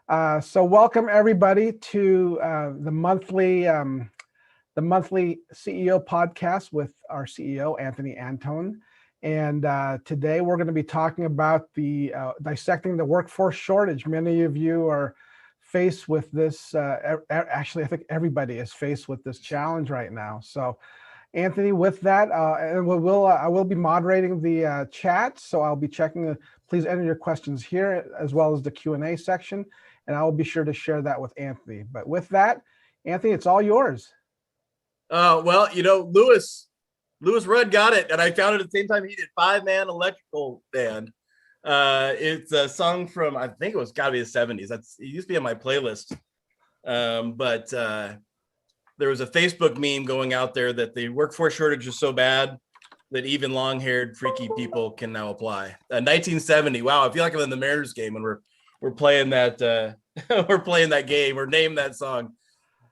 So welcome everybody to the monthly CEO podcast with our CEO, Anton. And today we're going to be talking about the dissecting the workforce shortage. Many of you are faced with this. Actually, I think everybody is faced with this challenge right now. So Anthony, with that, and I will be moderating the chat. So I'll be checking. Please enter your questions here as well as the Q&A section. And I will be sure to share that with Anthony. But with that, Anthony, it's all yours. Well, Lewis Rudd got it, and I found it at the same time he did. 5-Man electrical band. It's a song from, I think it was got to be the 70s. It used to be on my playlist. But there was a Facebook meme going out there that the workforce shortage is so bad that even long-haired, freaky people can now apply. 1970. Wow, I feel like I'm in the Mariners game when we're playing that. We're playing that game or name that song.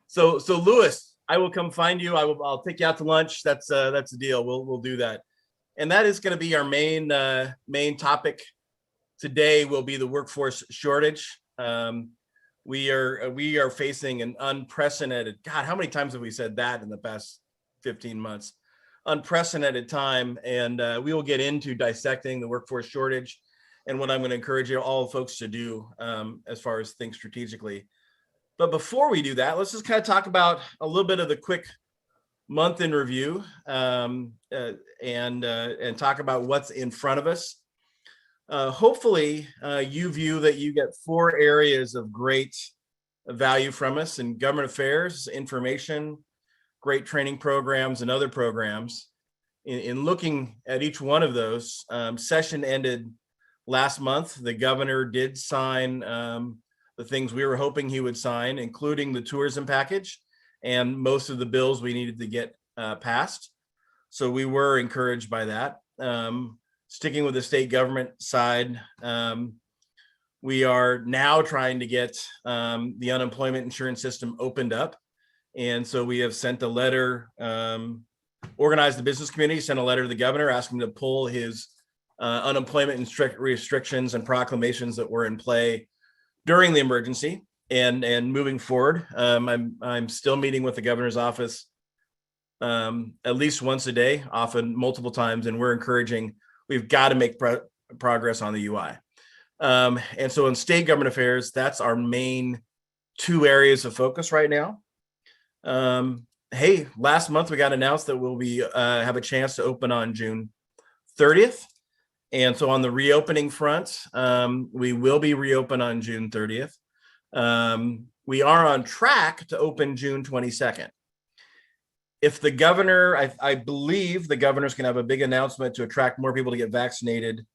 So Lewis, I will come find you. I'll take you out to lunch. That's the deal. We'll do that. And that is going to be our main topic today. Will be the workforce shortage. We are facing an unprecedented. God, how many times have we said that in the past 15 months? Unprecedented time, and we will get into dissecting the workforce shortage and what I'm going to encourage you all folks to do as far as think strategically. But before we do that, let's just kind of talk about a little bit of the quick month in review and talk about what's in front of us. Hopefully, you view that you get 4 areas of great value from us in government affairs, information, great training programs, and other programs. In looking at each one of those, session ended last month. The governor did sign the things we were hoping he would sign, including the tourism package and most of the bills we needed to get passed. So we were encouraged by that. Sticking with the state government side, we are now trying to get the unemployment insurance system opened up. And so we have sent a letter, organized the business community, sent a letter to the governor asking him to pull his unemployment restrictions and proclamations that were in play during the emergency and moving forward. I'm still meeting with the governor's office at least once a day, often multiple times, and we're encouraging we've got to make progress on the UI. And so in state government affairs, that's our main 2 areas of focus right now. Hey, last month we got announced that we'll be have a chance to open on June 30th. And so on the reopening front, we will be reopened on June 30th. We are on track to open June 22nd. If the governor, I believe the governor's going to have a big announcement to attract more people to get vaccinated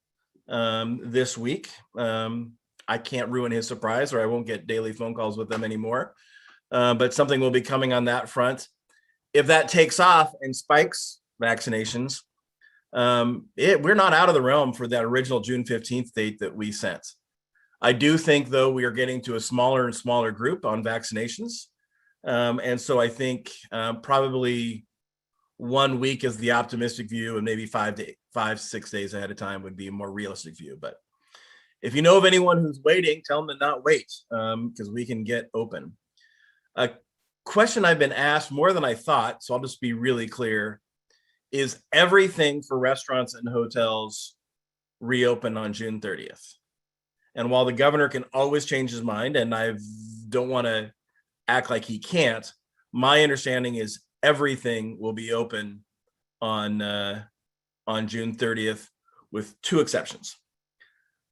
this week. I can't ruin his surprise, or I won't get daily phone calls with them anymore. But something will be coming on that front. If that takes off and spikes vaccinations, we're not out of the realm for that original June 15th date that we sent. I do think, though, we are getting to a smaller and smaller group on vaccinations. And so I think probably 1 week is the optimistic view, and maybe 5-6 days ahead of time would be a more realistic view. But if you know of anyone who's waiting, tell them to not wait, because we can get open. A question I've been asked more than I thought, so I'll just be really clear, is everything for restaurants and hotels reopen on June 30th? And while the governor can always change his mind, and I don't want to act like he can't, my understanding is everything will be open on June 30th, with 2 exceptions.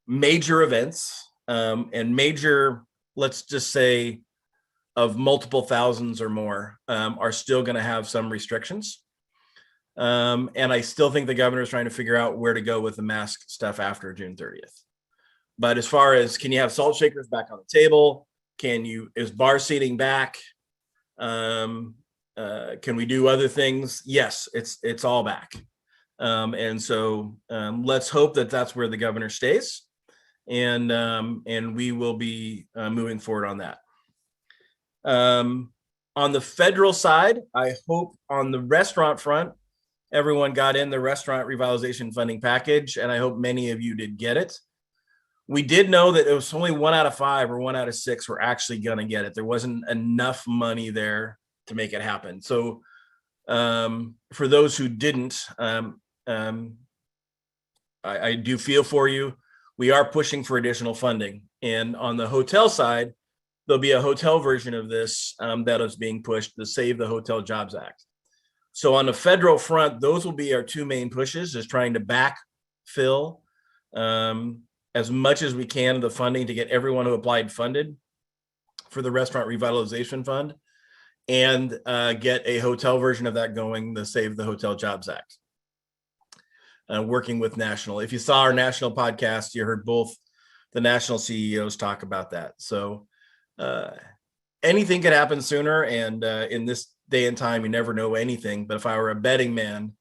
Major events and major, let's just say, of multiple thousands or more are still going to have some restrictions. And I still think the governor is trying to figure out where to go with the mask stuff after June 30th. But as far as, can you have salt shakers back on the table? Is bar seating back? Can we do other things? Yes, it's all back. And so let's hope that that's where the governor stays. And we will be moving forward on that. On the federal side, I hope on the restaurant front, everyone got in the restaurant revitalization funding package, and I hope many of you did get it. we did know that it was only 1 out of 5 or 1 out of 6 were actually going to get it. There wasn't enough money there to make it happen. So for those who didn't, I do feel for you. We are pushing for additional funding. And on the hotel side, there'll be a hotel version of this that is being pushed, the Save the Hotel Jobs Act. So on the federal front, those will be our two main pushes, is trying to backfill as much as we can of the funding to get everyone who applied funded for the Restaurant Revitalization Fund, and get a hotel version of that going, the Save the Hotel Jobs Act. Working with national. If you saw our national podcast, you heard both the national CEOs talk about that. So anything could happen sooner. And in this day and time, you never know anything. But if I were a betting man,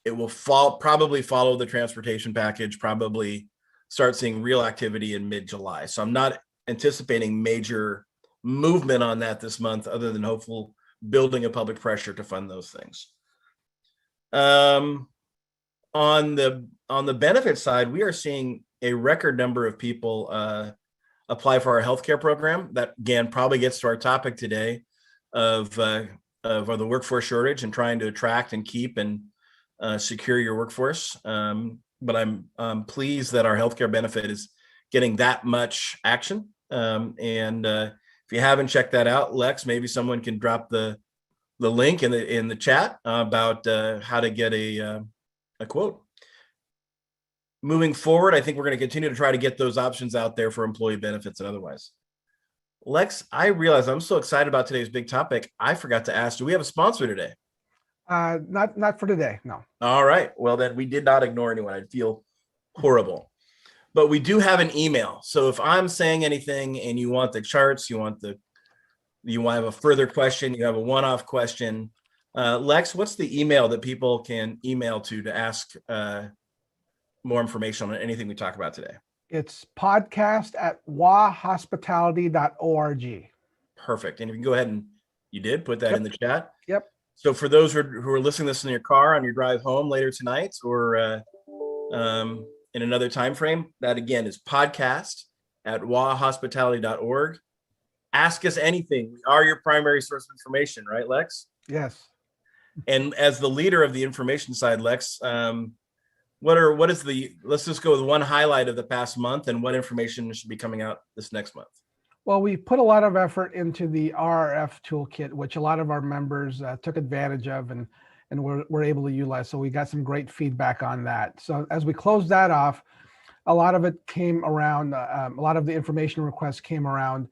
it will probably follow the transportation package, probably start seeing real activity in mid-July. So I'm not anticipating major movement on that this month, other than hopeful building of public pressure to fund those things. On the benefit side, we are seeing a record number of people apply for our healthcare program. That again probably gets to our topic today of the workforce shortage and trying to attract and keep and secure your workforce. But I'm pleased that our healthcare benefit is getting that much action. If you haven't checked that out, Lex, maybe someone can drop the link in the chat about how to get a quote. Moving forward, I think we're going to continue to try to get those options out there for employee benefits and otherwise. Lex, I realize I'm so excited about today's big topic. I forgot to ask, do we have a sponsor today? Not for today, no. All right. Well, then we did not ignore anyone. I'd feel horrible. But we do have an email. So if I'm saying anything and you want the charts, you want to have a further question, you have a one-off question, Lex, what's the email that people can email to ask more information on anything we talk about today? It's podcast@wahospitality.org. Perfect. And if you can go ahead and you did put that in the chat. Yep. So for those who are listening to this in your car on your drive home later tonight, or in another time frame, that again is podcast@wahospitality.org. Ask us anything. We are your primary source of information, right, Lex? Yes. And as the leader of the information side, Lex, let's just go with one highlight of the past month and what information should be coming out this next month. Well, we put a lot of effort into the RRF toolkit, which a lot of our members took advantage of and were able to utilize. So we got some great feedback on that. So as we close that off, a lot of it came around, a lot of the information requests came around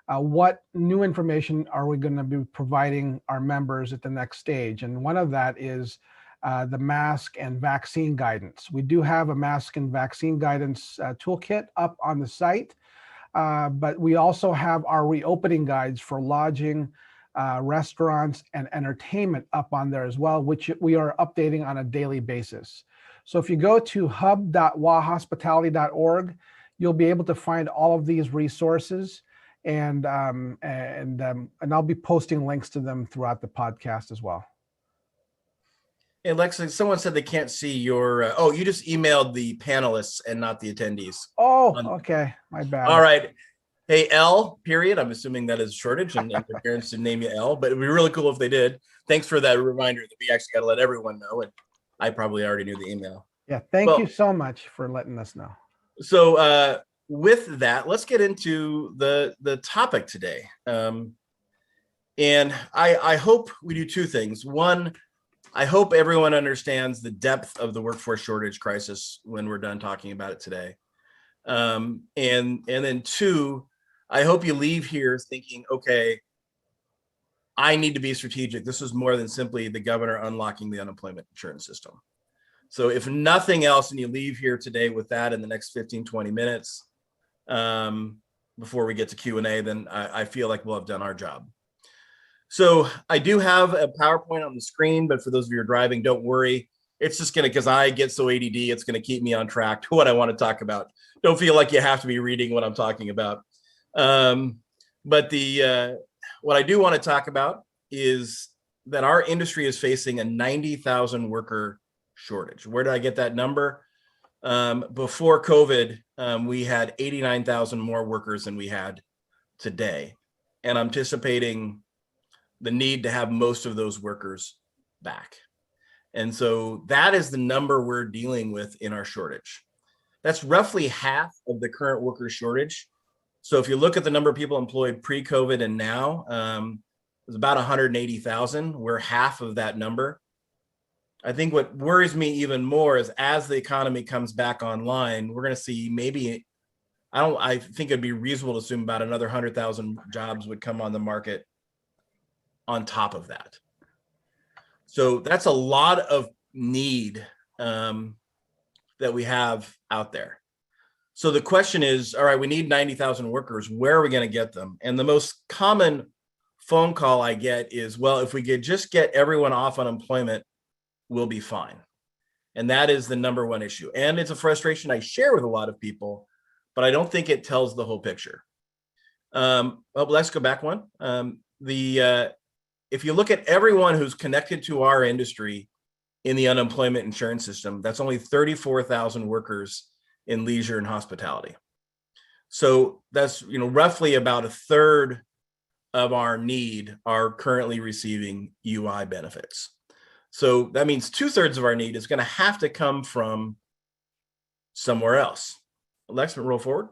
what new information are we going to be providing our members at the next stage? And one of that is the mask and vaccine guidance. We do have a mask and vaccine guidance toolkit up on the site, but we also have our reopening guides for lodging, restaurants, and entertainment up on there as well, which we are updating on a daily basis. So if you go to hub.wahospitality.org, you'll be able to find all of these resources. And I'll be posting links to them throughout the podcast as well. Hey, Lex, someone said they can't see your, you just emailed the panelists and not the attendees. Oh, okay. My bad. All right. Hey, L, period. I'm assuming that is shortage and their parents didn't name you L, but it'd be really cool if they did. Thanks for that reminder that we actually got to let everyone know. And I probably already knew the email. Yeah. Thank you so much for letting us know. So, with that, let's get into the topic today. And I hope we do two things. One, I hope everyone understands the depth of the workforce shortage crisis when we're done talking about it today. And then two, I hope you leave here thinking, okay, I need to be strategic. This is more than simply the governor unlocking the unemployment insurance system. So if nothing else, and you leave here today with that in the next 15, 20 minutes, before we get to Q&A, then I feel like we'll have done our job. So I do have a PowerPoint on the screen, but for those of you who are driving, don't worry. It's just because I get so ADD, it's going to keep me on track to what I want to talk about. Don't feel like you have to be reading what I'm talking about. But what I do want to talk about is that our industry is facing a 90,000 worker shortage. Where did I get that number? Before COVID, we had 89,000 more workers than we had today. And I'm anticipating the need to have most of those workers back. And so that is the number we're dealing with in our shortage. That's roughly half of the current worker shortage. So if you look at the number of people employed pre-COVID and now, it's about 180,000. We're half of that number. I think what worries me even more is as the economy comes back online, we're going to see maybe, I think it'd be reasonable to assume about another 100,000 jobs would come on the market on top of that. So that's a lot of need that we have out there. So the question is, all right, we need 90,000 workers. Where are we going to get them? And the most common phone call I get is, well, if we could just get everyone off unemployment, we'll be fine. And that is the number one issue. And it's a frustration I share with a lot of people, but I don't think it tells the whole picture. Well, let's go back one. If you look at everyone who's connected to our industry in the unemployment insurance system, that's only 34,000 workers in leisure and hospitality. So that's, roughly about a third of our need are currently receiving UI benefits. So that means 2/3 of our need is going to have to come from somewhere else. Alexa, roll forward.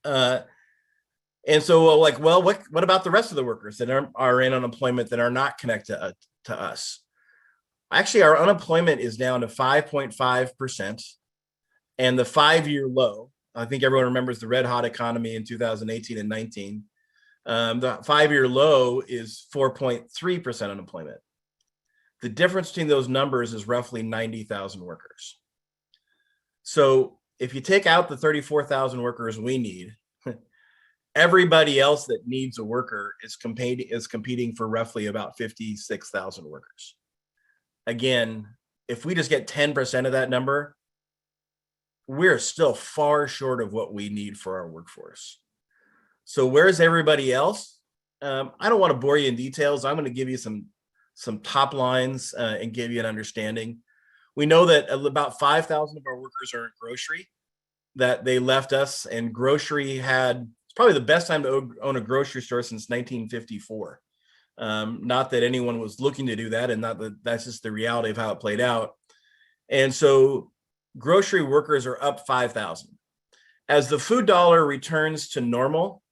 And so what about the rest of the workers that are in unemployment that are not connected to us? Actually, our unemployment is down to 5.5%. And the 5-year low, I think everyone remembers the red hot economy in 2018 and 19. The 5-year low is 4.3% unemployment. The difference between those numbers is roughly 90,000 workers. So if you take out the 34,000 workers we need, everybody else that needs a worker is competing for roughly about 56,000 workers. Again, if we just get 10% of that number, we're still far short of what we need for our workforce. So where's everybody else? I don't want to bore you in details. I'm going to give you some top lines and give you an understanding. We know that about 5,000 of our workers are in grocery, that they left us, and grocery it's probably the best time to own a grocery store since 1954. Not that anyone was looking to do that, and not that that's just the reality of how it played out. And so grocery workers are up 5,000. As the food dollar returns to normal,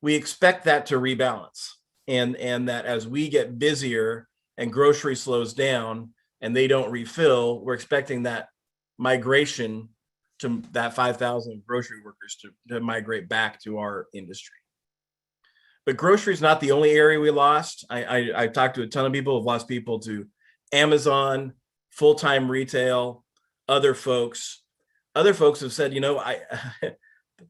we expect that to rebalance, and that as we get busier and grocery slows down and they don't refill, we're expecting that migration to that 5,000 grocery workers to migrate back to our industry. But grocery is not the only area we lost. I talked to a ton of people who've lost people to Amazon, full-time retail, other folks. Other folks have said, the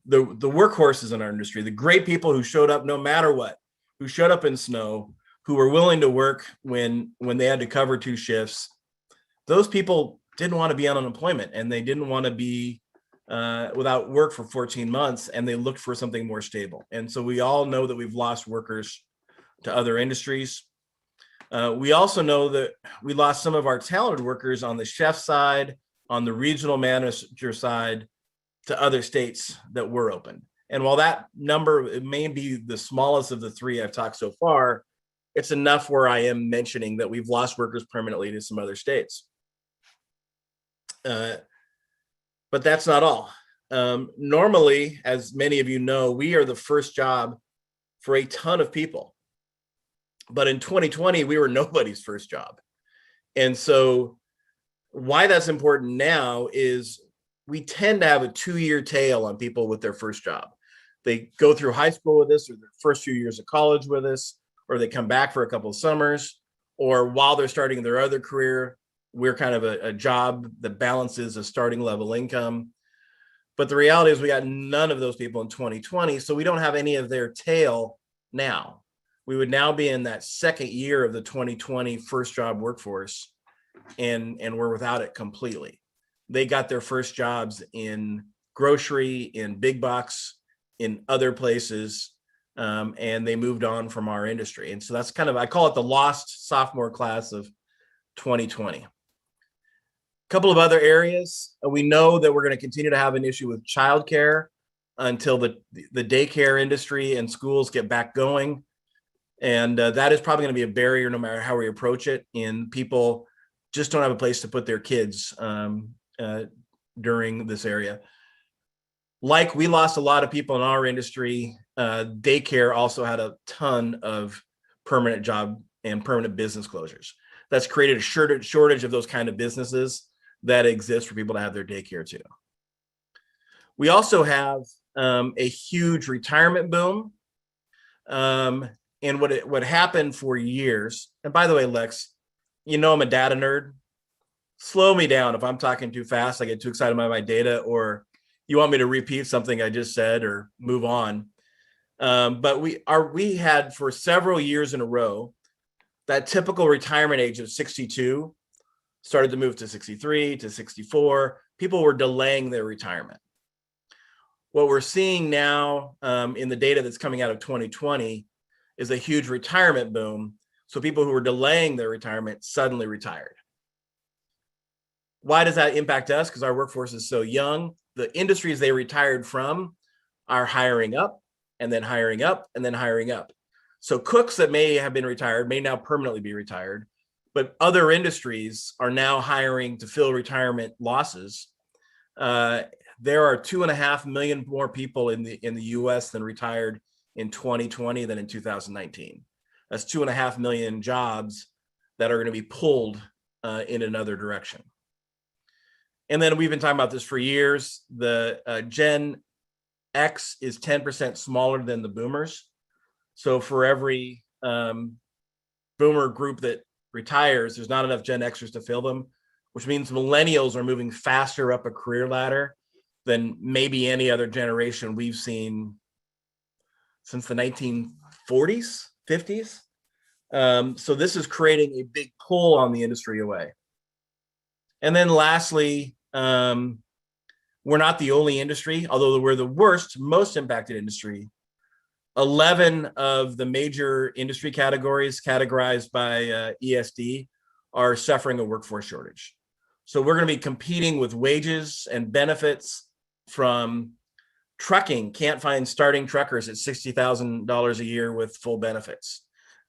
workhorses in our industry, the great people who showed up no matter what, who showed up in snow, who were willing to work when they had to cover 2 shifts, those people didn't want to be on unemployment, and they didn't want to be without work for 14 months, and they looked for something more stable. And so we all know that we've lost workers to other industries. We also know that we lost some of our talented workers on the chef side, on the regional manager side, to other states that were open. And while that number, it may be the smallest of the 3 I've talked so far, it's enough where I am mentioning that we've lost workers permanently to some other states. But that's not all. Normally, as many of you know, we are the first job for a ton of people. But in 2020, we were nobody's first job. And so why that's important now is we tend to have a 2-year tail on people with their first job. They go through high school with us, or their first few years of college with us, or they come back for a couple of summers, or while they're starting their other career, we're kind of a job that balances a starting level income. But the reality is we got none of those people in 2020, so we don't have any of their tail now. We would now be in that second year of the 2020 first job workforce, and we're without it completely. They got their first jobs in grocery, in big box, in other places, and they moved on from our industry. And so that's kind of, I call it the lost sophomore class of 2020. couple of other areas. We know that we're going to continue to have an issue with childcare until the daycare industry and schools get back going. And that is probably going to be a barrier no matter how we approach it. And people just don't have a place to put their kids during this area. Like we lost a lot of people in our industry, daycare also had a ton of permanent job and permanent business closures. That's created a shortage of those kind of businesses that exist for people to have their daycare too. We also have a huge retirement boom. And what happened for years, and by the way, Lex, you know I'm a data nerd. Slow me down if I'm talking too fast, I get too excited by my data, or you want me to repeat something I just said or move on. But we had for several years in a row, that typical retirement age of 62 started to move to 63 to 64. People were delaying their retirement. What we're seeing now in the data that's coming out of 2020 is a huge retirement boom. So people who were delaying their retirement suddenly retired. Why does that impact us? Because our workforce is so young. The industries they retired from are hiring up and then hiring up and then hiring up. So cooks that may have been retired may now permanently be retired, but other industries are now hiring to fill retirement losses. There are 2.5 million more people in the US than retired in 2020 than in 2019. That's 2.5 million jobs that are going to be pulled in another direction. And then we've been talking about this for years. The Gen X is 10% smaller than the boomers. So for every boomer group that retires, there's not enough Gen Xers to fill them, which means millennials are moving faster up a career ladder than maybe any other generation we've seen since the 1940s, 50s. So this is creating a big pull on the industry away. And then lastly, we're not the only industry, although we're the worst, most impacted industry. 11 of the major industry categories categorized by ESD are suffering a workforce shortage. So we're going to be competing with wages and benefits from trucking. Can't find starting truckers at $60,000 a year with full benefits.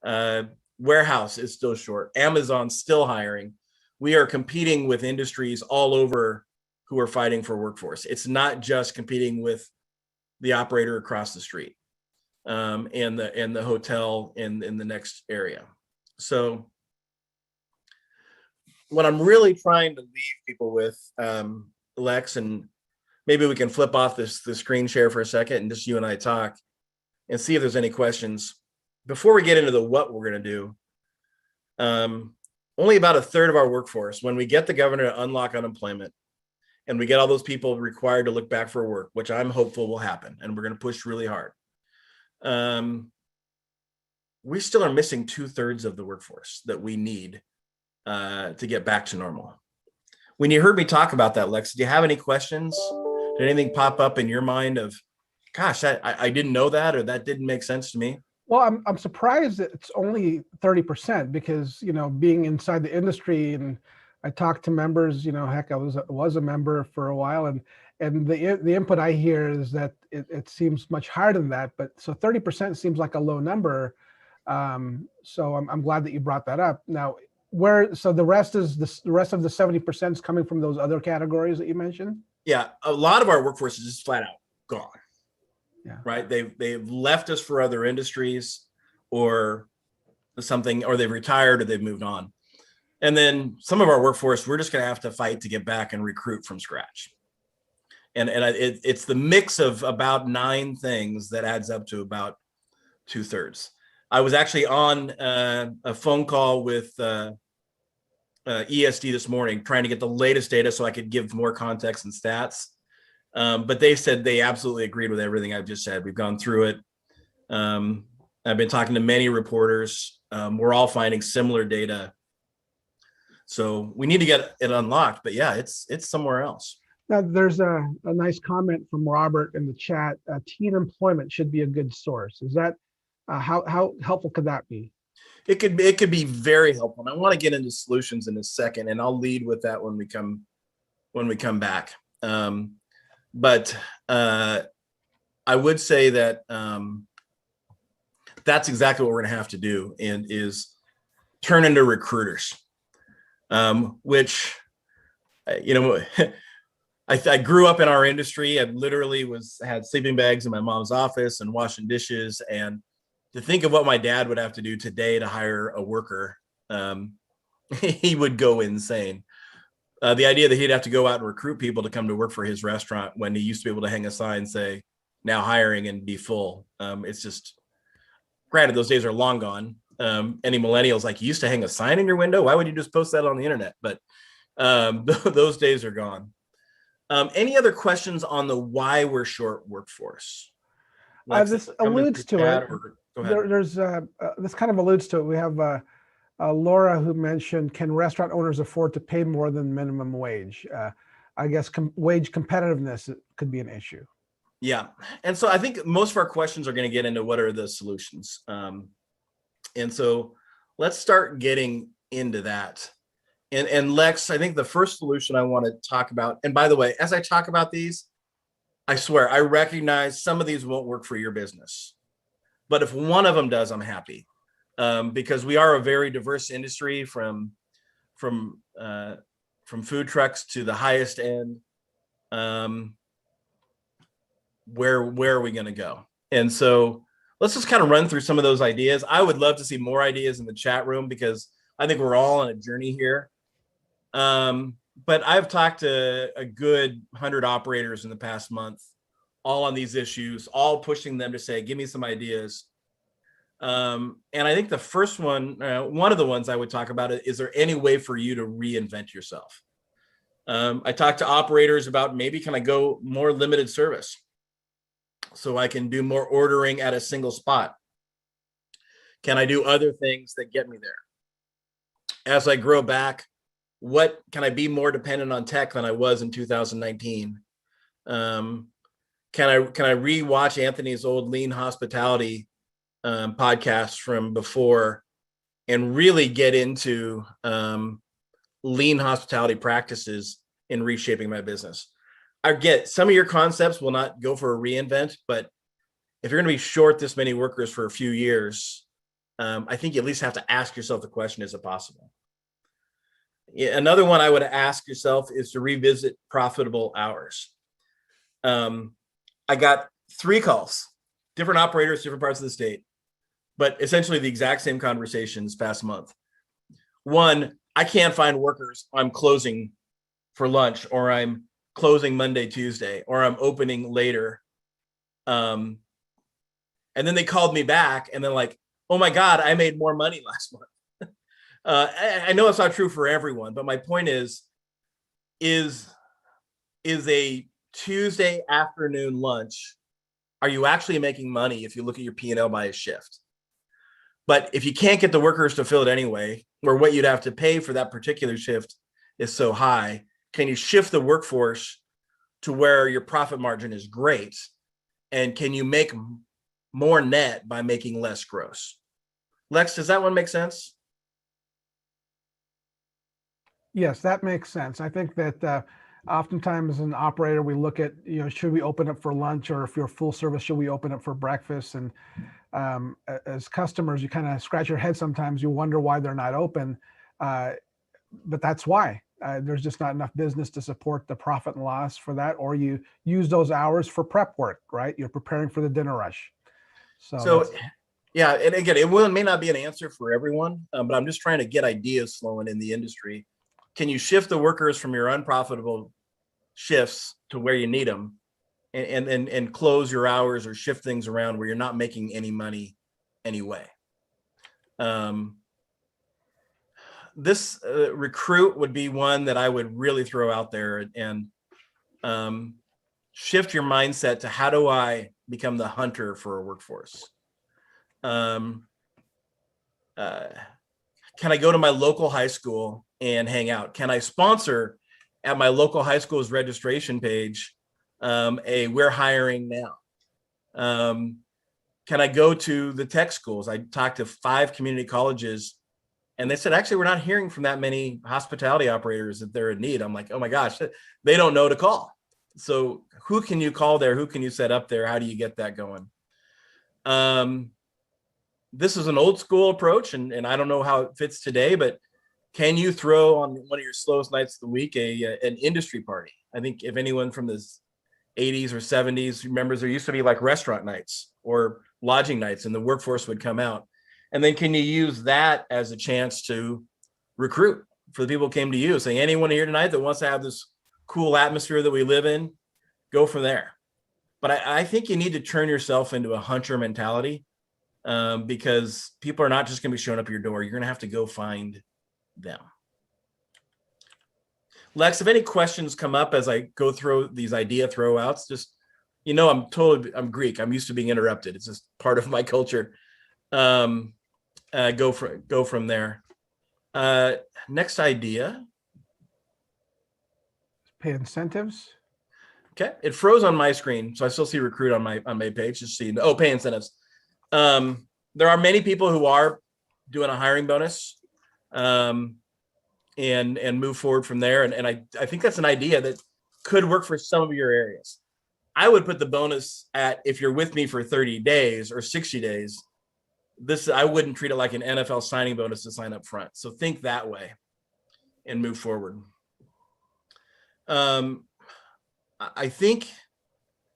Warehouse is still short. Amazon's still hiring. We are competing with industries all over who are fighting for workforce. It's not just competing with the operator across the street and the hotel in the next area. So what I'm really trying to leave people with, Lex, and maybe we can flip off the screen share for a second and just you and I talk and see if there's any questions. Before we get into the what we're going to do, only about a third of our workforce, when we get the governor to unlock unemployment and we get all those people required to look back for work, which I'm hopeful will happen, and we're going to push really hard, we still are missing 2/3 of the workforce that we need to get back to normal. When you heard me talk about that, Lex, do you have any questions? Did anything pop up in your mind of, gosh, I didn't know that, or that didn't make sense to me? Well, I'm surprised that it's only 30% because, being inside the industry, and I talked to members, heck, I was a member for a while, and the input I hear is that it seems much higher than that. But so 30% seems like a low number. So I'm glad that you brought that up. Now, so the rest of the 70% is coming from those other categories that you mentioned? Yeah, a lot of our workforce is just flat out gone. Yeah. Right. They've left us for other industries or something, or they've retired or they've moved on. And then some of our workforce, we're just going to have to fight to get back and recruit from scratch. And it's the mix of about 9 things that adds up to about 2/3. I was actually on a phone call with ESD this morning, trying to get the latest data so I could give more context and stats. But they said they absolutely agreed with everything I've just said. We've gone through it. I've been talking to many reporters. We're all finding similar data. So we need to get it unlocked. But yeah, it's somewhere else. Now, there's a nice comment from Robert in the chat. Teen employment should be a good source. Is that how helpful could that be? It could be very helpful. And I want to get into solutions in a second, and I'll lead with that when we come when we come back. But I would say that that's exactly what we're going to have to do, and is turn into recruiters, which, you know, I grew up in our industry. I literally had sleeping bags in my mom's office and washing dishes. And to think of what my dad would have to do today to hire a worker, he would go insane. The idea that he'd have to go out and recruit people to come to work for his restaurant when he used to be able to hang a sign, say, now hiring, and be full. It's just, granted, those days are long gone. Any millennials, like, you used to hang a sign in your window? Why would you just post that on the internet? But those days are gone. Any other questions on the why we're short workforce? This alludes to it. There's this kind of alludes to it. We have Laura who mentioned, can restaurant owners afford to pay more than minimum wage? I guess wage competitiveness could be an issue. Yeah. And so I think most of our questions are going to get into what are the solutions. And so let's start getting into that. And Lex, I think the first solution I want to talk about, and by the way, as I talk about these, I swear, I recognize some of these won't work for your business. But if one of them does, I'm happy. Because we are a very diverse industry, from food trucks to the highest end. Where are we going to go? And so let's just kind of run through some of those ideas. I would love to see more ideas in the chat room, because I think we're all on a journey here. But I've talked to a good 100 operators in the past month, all on these issues, all pushing them to say, give me some ideas. And I think the first one of the ones I would talk about is there any way for you to reinvent yourself? I talked to operators about, maybe can I go more limited service so I can do more ordering at a single spot? Can I do other things that get me there? As I grow back, what can I be more dependent on tech than I was in 2019? Can I re-watch Anthony's old Lean Hospitality podcasts from before and really get into lean hospitality practices in reshaping my business? I get some of your concepts will not go for a reinvent, but if you're going to be short this many workers for a few years, I think you at least have to ask yourself the question, is it possible? Another one I would ask yourself is to revisit profitable hours. I got 3 calls, different operators, different parts of the state, but essentially the exact same conversations past month. One, I can't find workers. I'm closing for lunch, or I'm closing Monday, Tuesday, or I'm opening later. And then they called me back and they're like, oh my God, I made more money last month. I know it's not true for everyone, but my point is a Tuesday afternoon lunch, are you actually making money if you look at your P&L by a shift? But if you can't get the workers to fill it anyway, or what you'd have to pay for that particular shift is so high, can you shift the workforce to where your profit margin is great? And can you make more net by making less gross? Lex, does that one make sense? Yes, that makes sense. I think that oftentimes as an operator, we look at, should we open up for lunch, or if you're full service, should we open up for breakfast? And as customers, you kind of scratch your head sometimes. You wonder why they're not open, but that's why. There's just not enough business to support the profit and loss for that, or you use those hours for prep work, right? You're preparing for the dinner rush. So yeah, and again, it may not be an answer for everyone, but I'm just trying to get ideas flowing in the industry. Can you shift the workers from your unprofitable shifts to where you need them, and close your hours or shift things around where you're not making any money anyway? This recruit would be one that I would really throw out there, and shift your mindset to, how do I become the hunter for a workforce? Can I go to my local high school and hang out? Can I sponsor at my local high school's registration page we're hiring now? Can I go to the tech schools? I talked to 5 community colleges And they said, actually, we're not hearing from that many hospitality operators that they're in need. I'm like, oh my gosh, they don't know to call. So who can you call there? Who can you set up there? How do you get that going? This is an old school approach, and I don't know how it fits today, but can you throw on one of your slowest nights of the week an industry party? I think if anyone from the 80s or 70s remembers, there used to be like restaurant nights or lodging nights, and the workforce would come out. And then can you use that as a chance to recruit for the people who came to you, saying, anyone here tonight that wants to have this cool atmosphere that we live in, go from there. But I think you need to turn yourself into a hunter mentality, because people are not just going to be showing up at your door. You're going to have to go find them. Lex, if any questions come up as I go through these idea throwouts, just, I'm Greek. I'm used to being interrupted. It's just part of my culture. Go from there. Next idea. Pay incentives. Okay, it froze on my screen, so I still see recruit on my page. Just see, pay incentives. There are many people who are doing a hiring bonus, and move forward from there. And I think that's an idea that could work for some of your areas. I would put the bonus at, if you're with me for 30 days or 60 days, I wouldn't treat it like an NFL signing bonus to sign up front. So think that way and move forward. I think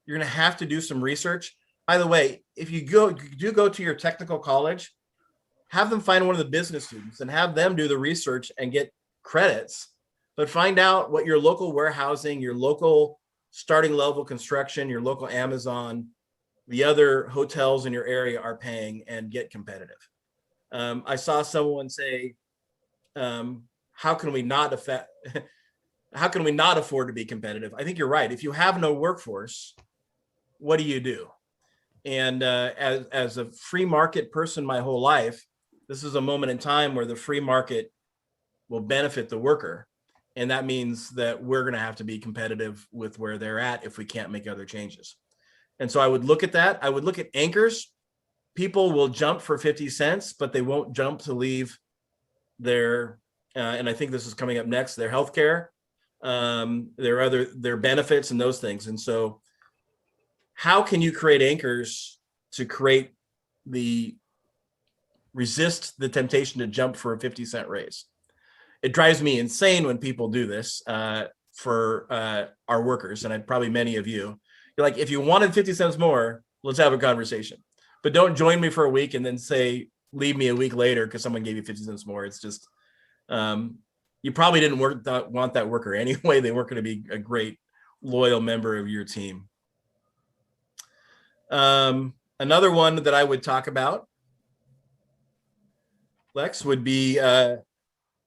you're going to have to do some research. By the way, if you do go to your technical college, have them find one of the business students and have them do the research and get credits, but find out what your local warehousing, your local starting level construction, your local Amazon, the other hotels in your area are paying, and get competitive. I saw someone say, how can we not afford to be competitive? I think you're right. If you have no workforce, what do you do? And as a free market person my whole life, this is a moment in time where the free market will benefit the worker. And that means that we're going to have to be competitive with where they're at if we can't make other changes. And so I would look at that. I would look at anchors. People will jump for 50 cents, but they won't jump to leave their, and I think this is coming up next, their healthcare, their benefits and those things. And so how can you create anchors to resist the temptation to jump for a 50-cent raise? It drives me insane when people do this for our workers, and probably many of you. You're like, if you wanted 50 cents more, let's have a conversation. But don't join me for a week and then say, leave me a week later because someone gave you 50 cents more. It's just, you probably didn't want that worker anyway. They weren't going to be a great, loyal member of your team. Another one that I would talk about, Lex, would be, and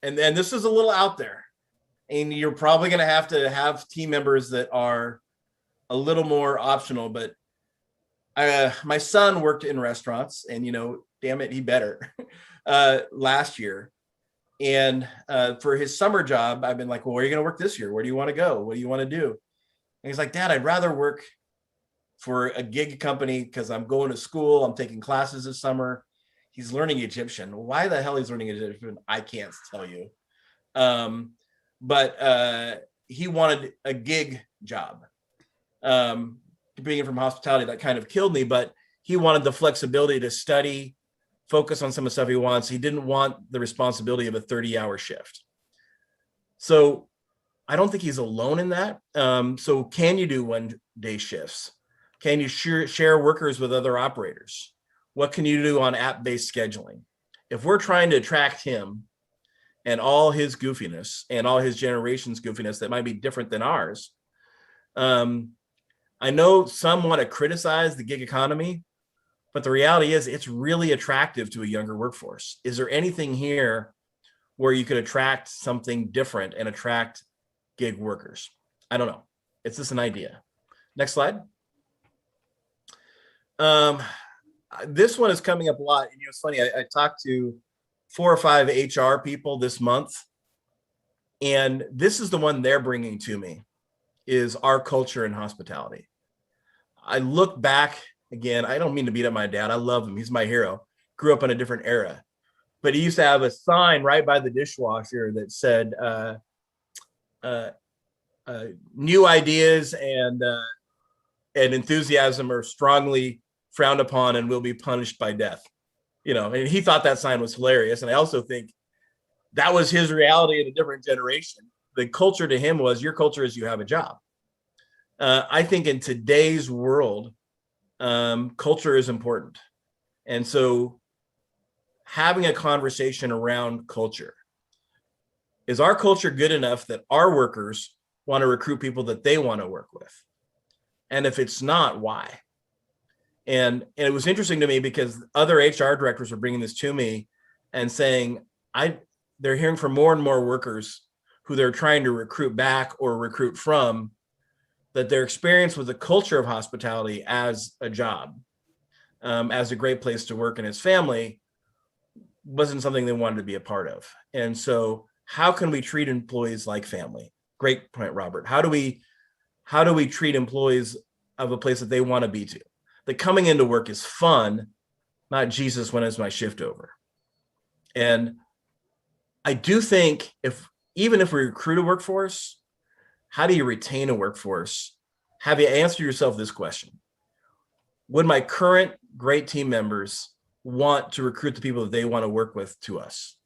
this is a little out there, and you're probably going to have team members that are a little more optional, but my son worked in restaurants, and damn it, he better last year. And for his summer job, I've been like, well, where are you going to work this year? Where do you want to go? What do you want to do? And he's like, Dad, I'd rather work for a gig company because I'm going to school. I'm taking classes this summer. He's learning Egyptian. Why the hell he's learning Egyptian, I can't tell you. But he wanted a gig job. Being from hospitality, that kind of killed me, but he wanted the flexibility to study, focus on some of the stuff he wants. He didn't want the responsibility of a 30-hour shift. So I don't think he's alone in that. So can you do one-day shifts? Can you share workers with other operators? What can you do on app-based scheduling? If we're trying to attract him and all his goofiness and all his generation's goofiness that might be different than ours, I know some want to criticize the gig economy, but the reality is it's really attractive to a younger workforce. Is there anything here where you could attract something different and attract gig workers? I don't know. It's just an idea. Next slide. This one is coming up a lot. And it's funny, I talked to 4 or 5 HR people this month, and this is the one they're bringing to me, is our culture in hospitality. I look back again, I don't mean to beat up my dad. I love him. He's my hero. Grew up in a different era. but he used to have a sign right by the dishwasher that said, new ideas and enthusiasm are strongly frowned upon and will be punished by death. And he thought that sign was hilarious. And I also think that was his reality in a different generation. The culture to him was, your culture is you have a job. I think in today's world, culture is important. And so having a conversation around culture, is our culture good enough that our workers want to recruit people that they want to work with? And if it's not, why? And it was interesting to me because other HR directors were bringing this to me and saying, they're hearing from more and more workers who they're trying to recruit back or recruit from, that their experience with the culture of hospitality as a job, as a great place to work and as family, wasn't something they wanted to be a part of. And so how can we treat employees like family? Great point, Robert. How do we treat employees of a place that they want to be to? That coming into work is fun, not Jesus, when is my shift over? And I do think even if we recruit a workforce, how do you retain a workforce? Have you answered yourself this question? Would my current great team members want to recruit the people that they want to work with to us?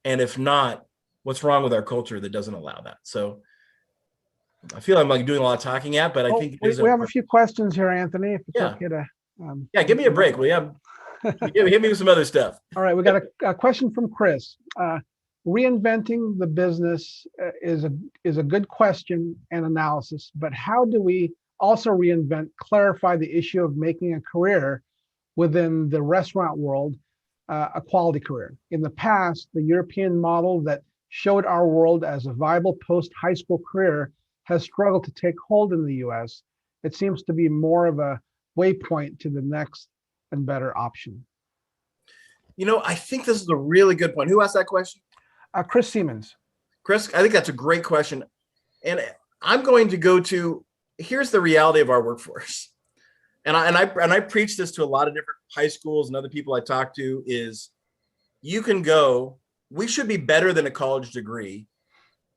And if not, what's wrong with our culture that doesn't allow that? So I feel I'm like doing a lot of talking but I think we have a few questions here, Anthony, if it's okay to. Give me a break, will you? Hit me with some other stuff. All right, we got a question from Chris. Reinventing the business is a good question and analysis, but how do we also clarify the issue of making a career within the restaurant world, a quality career? In the past, the European model that showed our world as a viable post-high school career has struggled to take hold in the US. It seems to be more of a waypoint to the next and better option. I think this is a really good point. Who asked that question? Chris Siemens. Chris, I think that's a great question. And I'm going to go to, here's the reality of our workforce. And I preach this to a lot of different high schools and other people I talk to, is we should be better than a college degree.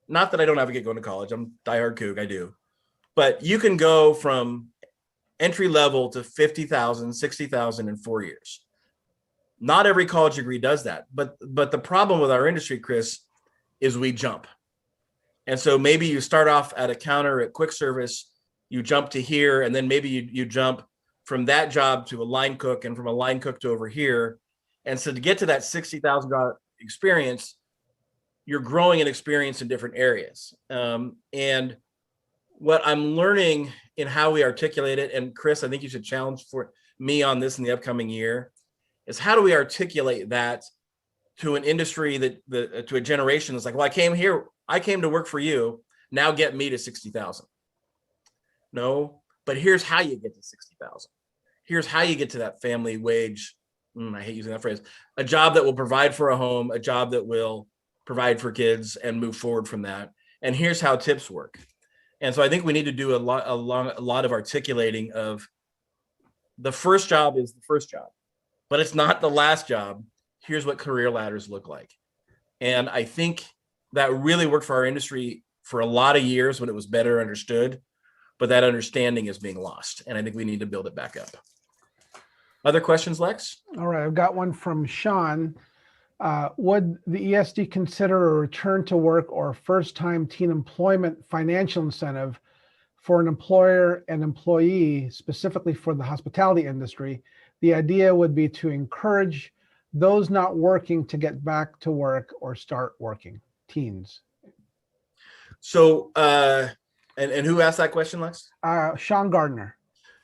Not that I don't advocate going to college. I'm diehard kook, I do. But you can go from entry level to 50,000, 60,000 in 4 years. Not every college degree does that. But the problem with our industry, Chris, is we jump. And so maybe you start off at a counter at quick service, you jump to here, and then maybe you jump from that job to a line cook, and from a line cook to over here. And so to get to that $60,000 experience, you're growing in experience in different areas. And what I'm learning in how we articulate it, and Chris, I think you should challenge for me on this in the upcoming year, is how do we articulate that to an industry to a generation that's like, well, I came to work for you, now get me to 60,000. No, but here's how you get to 60,000. Here's how you get to that family wage. I hate using that phrase. A job that will provide for a home, a job that will provide for kids and move forward from that. And here's how tips work. And so I think we need to do a lot of articulating of the first job is the first job, but it's not the last job. Here's what career ladders look like. And I think that really worked for our industry for a lot of years when it was better understood, but that understanding is being lost. And I think we need to build it back up. Other questions, Lex? All right, I've got one from Sean. Would the ESD consider a return to work or first-time teen employment financial incentive for an employer and employee, specifically for the hospitality industry? The idea would be to encourage those not working to get back to work or start working, teens. So, and who asked that question, Lex? Sean Gardner.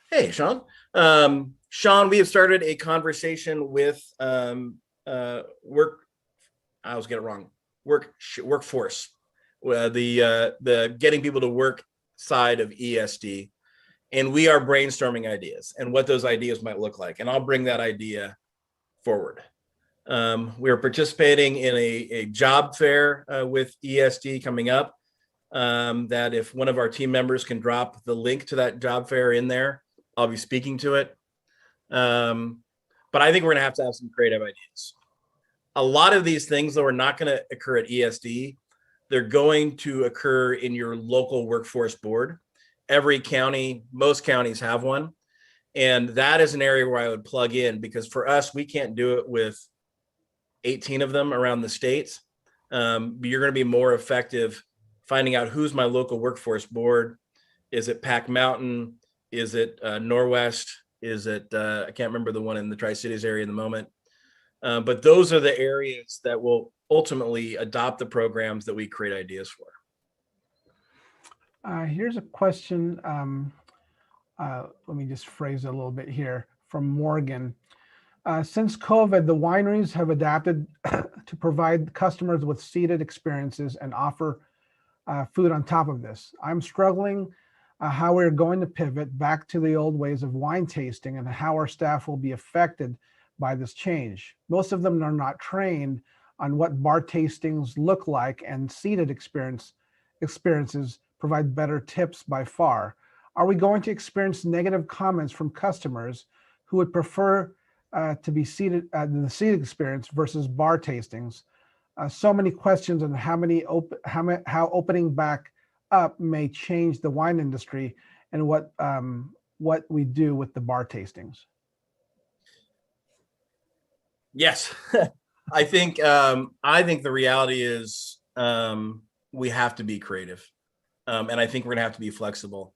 Hey, Sean. Sean, we have started a conversation with workforce, the getting people to work side of ESD, and we are brainstorming ideas and what those ideas might look like, and I'll bring that idea forward. We are participating in a job fair with ESD coming up, that if one of our team members can drop the link to that job fair in there, I'll be speaking to it. But I think we're gonna have to have some creative ideas. A lot of these things, though, are not going to occur at ESD. They're going to occur in your local workforce board. Every county, most counties have one. And that is an area where I would plug in, because for us, we can't do it with 18 of them around the state. But you're going to be more effective finding out who's my local workforce board. Is it Pack Mountain? Is it Norwest? Is it, I can't remember the one in the Tri-Cities area in the moment. But those are the areas that will ultimately adopt the programs that we create ideas for. Here's a question. Let me just phrase it a little bit here from Morgan. Since COVID, the wineries have adapted to provide customers with seated experiences and offer food on top of this. I'm struggling how we're going to pivot back to the old ways of wine tasting and how our staff will be affected by this change. Most of them are not trained on what bar tastings look like, and seated experiences provide better tips by far. Are we going to experience negative comments from customers who would prefer to be seated in the seated experience versus bar tastings? So many questions on how opening back up may change the wine industry and what we do with the bar tastings. Yes, I think the reality is we have to be creative, and I think we're gonna have to be flexible.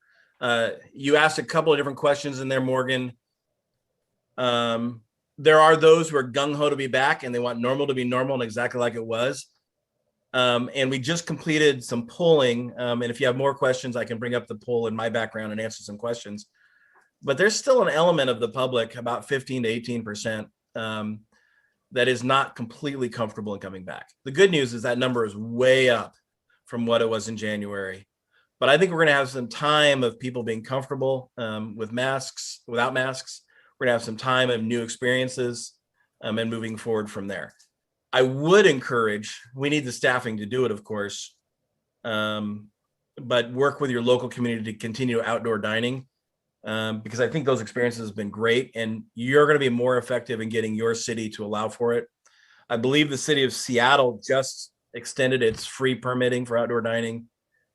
You asked a couple of different questions in there, Morgan. There are those who are gung-ho to be back and they want normal to be normal and exactly like it was. And we just completed some polling. And if you have more questions, I can bring up the poll in my background and answer some questions. But there's still an element of the public, about 15 to 18%, that is not completely comfortable in coming back. The good news is that number is way up from what it was in January. But I think we're going to have some time of people being comfortable with masks, without masks. We're going to have some time of new experiences and moving forward from there. I would encourage, we need the staffing to do it, of course, but work with your local community to continue outdoor dining, because I think those experiences have been great, and you're going to be more effective in getting your city to allow for it. I believe the city of Seattle just extended its free permitting for outdoor dining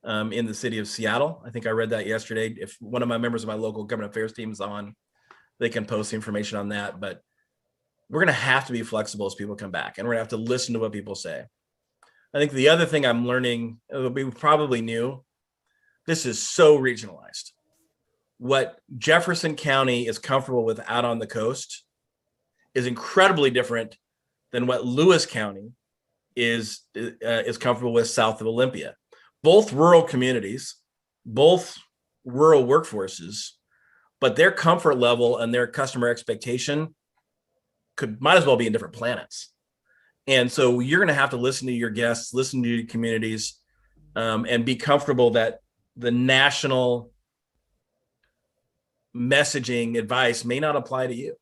in the city of Seattle. I think I read that yesterday. If one of my members of my local government affairs team is on, they can post the information on that. But we're going to have to be flexible as people come back, and we're going to have to listen to what people say. I think the other thing I'm learning, we probably knew, this is so regionalized. What Jefferson County is comfortable with out on the coast is incredibly different than what Lewis County is comfortable with south of Olympia. Both rural communities, both rural workforces, but their comfort level and their customer expectation might as well be in different planets. And so you're going to have to listen to your guests, listen to your communities, and be comfortable that the national messaging advice may not apply to you.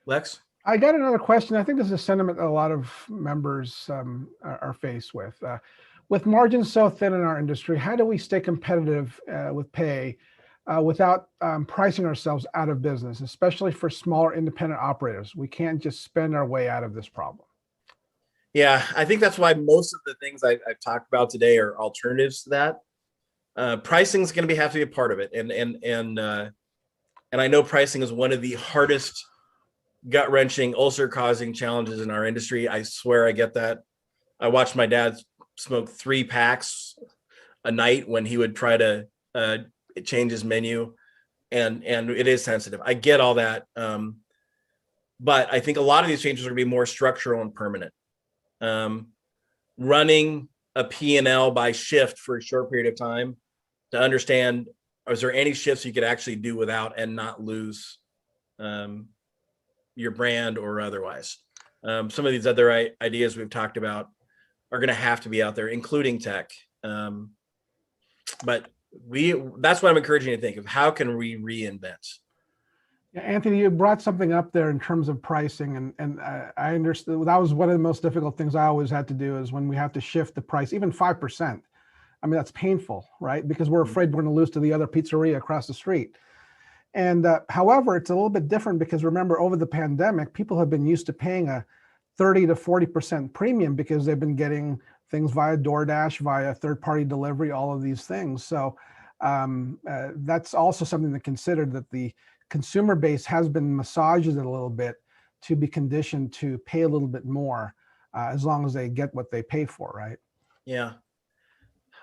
Lex? I got another question. I think this is a sentiment that a lot of members are faced with. With margins so thin in our industry, how do we stay competitive with pay without pricing ourselves out of business, especially for smaller independent operators? We can't just spend our way out of this problem. Yeah, I think that's why most of the things I've talked about today are alternatives to that. Pricing is going to have to be a part of it, and I know pricing is one of the hardest, gut-wrenching, ulcer-causing challenges in our industry. I swear I get that. I watched my dad smoke 3 packs a night when he would try to change his menu, and it is sensitive. I get all that, but I think a lot of these changes are going to be more structural and permanent. Running a P&L by shift for a short period of time to understand, is there any shifts you could actually do without and not lose your brand or otherwise. Some of these other ideas we've talked about are going to have to be out there, including tech. But that's what I'm encouraging you to think of. How can we reinvent? Yeah, Anthony, you brought something up there in terms of pricing, and I understood that was one of the most difficult things I always had to do, is when we have to shift the price, even 5%. I mean, that's painful, right? Because we're afraid we're going to lose to the other pizzeria across the street. And however, it's a little bit different because remember, over the pandemic, people have been used to paying a 30 to 40% premium because they've been getting things via DoorDash, via third-party delivery, all of these things. So that's also something to consider, that the consumer base has been massaged a little bit to be conditioned to pay a little bit more as long as they get what they pay for, right? Yeah.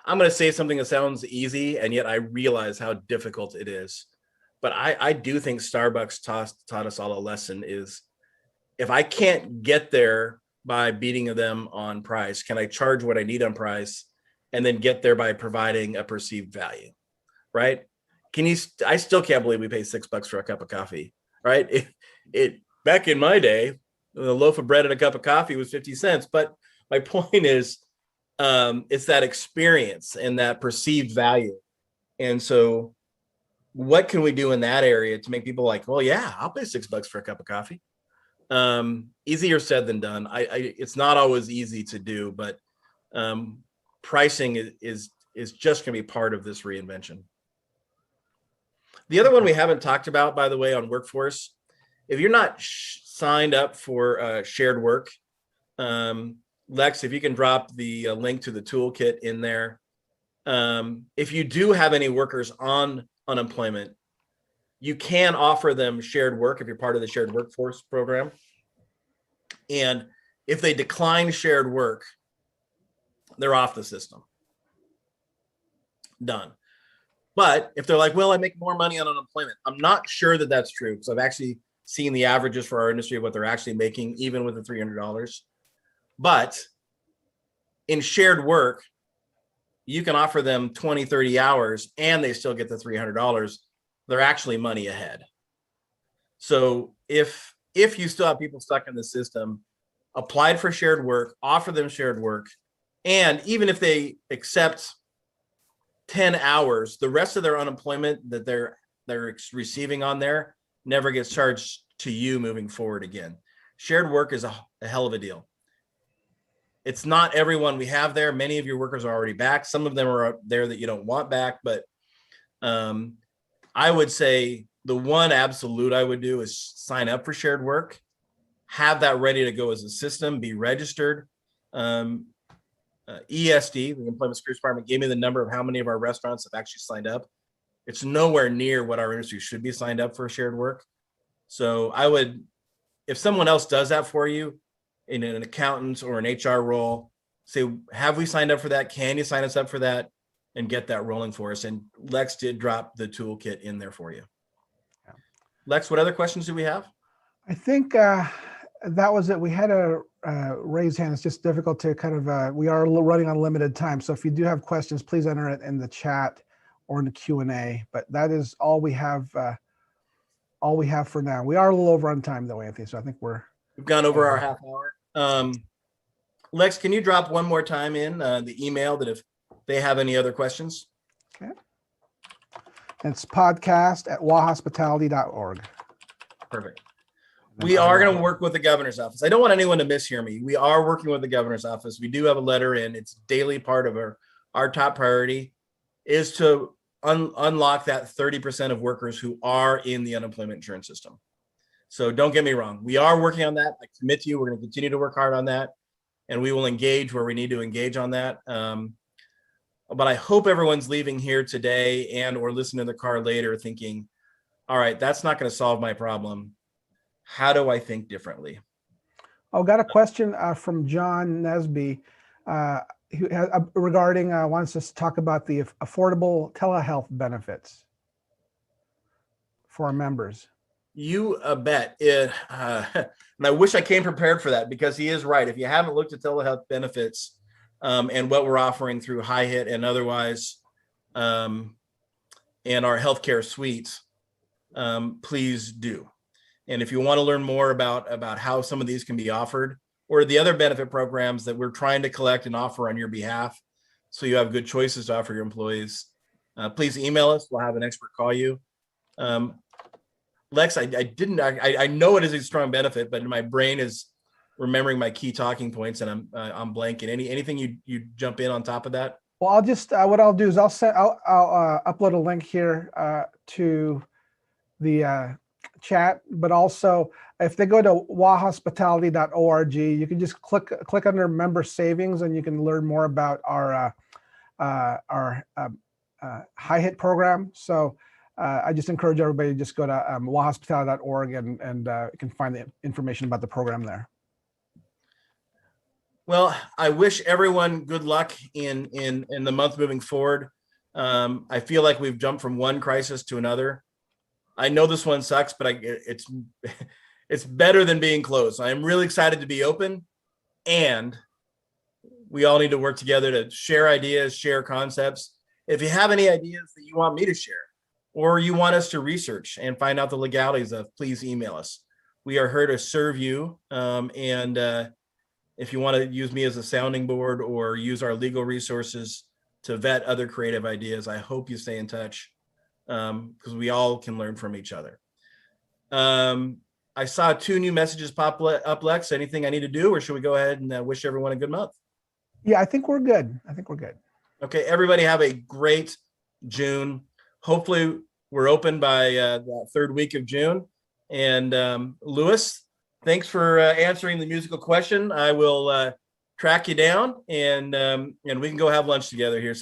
I'm going to say something that sounds easy, and yet I realize how difficult it is. But I do think Starbucks taught us all a lesson is, if I can't get there by beating them on price, can I charge what I need on price and then get there by providing a perceived value, right? I still can't believe we pay $6 for a cup of coffee, right? It back in my day, the loaf of bread and a cup of coffee was 50 cents. But my point is, it's that experience and that perceived value. And so what can we do in that area to make people like, well, yeah, I'll pay $6 for a cup of coffee? Easier said than done. It's not always easy to do, but pricing is just going to be part of this reinvention. The other one we haven't talked about, by the way, on workforce, if you're not signed up for shared work, Lex, if you can drop the link to the toolkit in there. If you do have any workers on unemployment, you can offer them shared work if you're part of the shared workforce program. And if they decline shared work, they're off the system. Done. But if they're like, well, I make more money on unemployment, I'm not sure that that's true, because I've actually seen the averages for our industry of what they're actually making, even with the $300. But in shared work, you can offer them 20, 30 hours and they still get the $300. They're actually money ahead. So if you still have people stuck in the system, applied for shared work, offer them shared work, and even if they accept 10 hours, the rest of their unemployment that they're receiving on there never gets charged to you moving forward again. Shared work is a hell of a deal. It's not everyone we have there. Many of your workers are already back. Some of them are there that you don't want back, but I would say the one absolute I would do is sign up for shared work, have that ready to go as a system, be registered. ESD, the Employment Security Department, gave me the number of how many of our restaurants have actually signed up. It's nowhere near what our industry should be signed up for shared work. So I would, if someone else does that for you in an accountant or an HR role, say, have we signed up for that? Can you sign us up for that? And get that rolling for us. And Lex did drop the toolkit in there for you. Yeah. Lex, what other questions do we have? I think that was it. We had a raised hand. It's just difficult to kind of, we are running on limited time. So if you do have questions, please enter it in the chat or in the Q&A. But that is all we have for now. We are a little over on time though, Anthony. So I think we've gone over our half hour. Lex, can you drop one more time in the email that if they have any other questions? Okay. It's podcast@wahospitality.org. Perfect. We are going to work with the governor's office. I don't want anyone to mishear me. We are working with the governor's office. We do have a letter in. It's daily part of our top priority is to unlock that 30% of workers who are in the unemployment insurance system. So don't get me wrong. We are working on that. I commit to you. We're going to continue to work hard on that, and we will engage where we need to engage on that. But I hope everyone's leaving here today and or listening in the car later thinking, all right, that's not going to solve my problem. How do I think differently? Oh, got a question from John Nesby who has, regarding wants us to talk about the affordable telehealth benefits for our members. You bet. And I wish I came prepared for that, because he is right. If you haven't looked at telehealth benefits and what we're offering through High Hit and otherwise, and our healthcare suites, please do. And if you want to learn more about how some of these can be offered, or the other benefit programs that we're trying to collect and offer on your behalf, so you have good choices to offer your employees, please email us. We'll have an expert call you. Lex, I know it is a strong benefit, but my brain is remembering my key talking points, and I'm blanking. Anything you jump in on top of that? Well, I'll just what I'll do is I'll upload a link here to chat, but also if they go to wahospitality.org, you can just click under member savings, and you can learn more about our high hit program. So I just encourage everybody to just go to wahospitality.org and you can find the information about the program there. Well, I wish everyone good luck in the month moving forward. I feel like we've jumped from one crisis to another. I know this one sucks, but it's better than being closed. I'm really excited to be open, and we all need to work together to share ideas, share concepts. If you have any ideas that you want me to share, or you want us to research and find out the legalities of, please email us. We are here to serve you. If you want to use me as a sounding board or use our legal resources to vet other creative ideas, I hope you stay in touch, because we all can learn from each other. I saw 2 new messages pop up, Lex. Anything I need to do, or should we go ahead and wish everyone a good month? Yeah, I think we're good. Okay, everybody have a great June. Hopefully we're open by the 3rd week of June. And Lewis, thanks for answering the musical question. I will track you down, and we can go have lunch together here.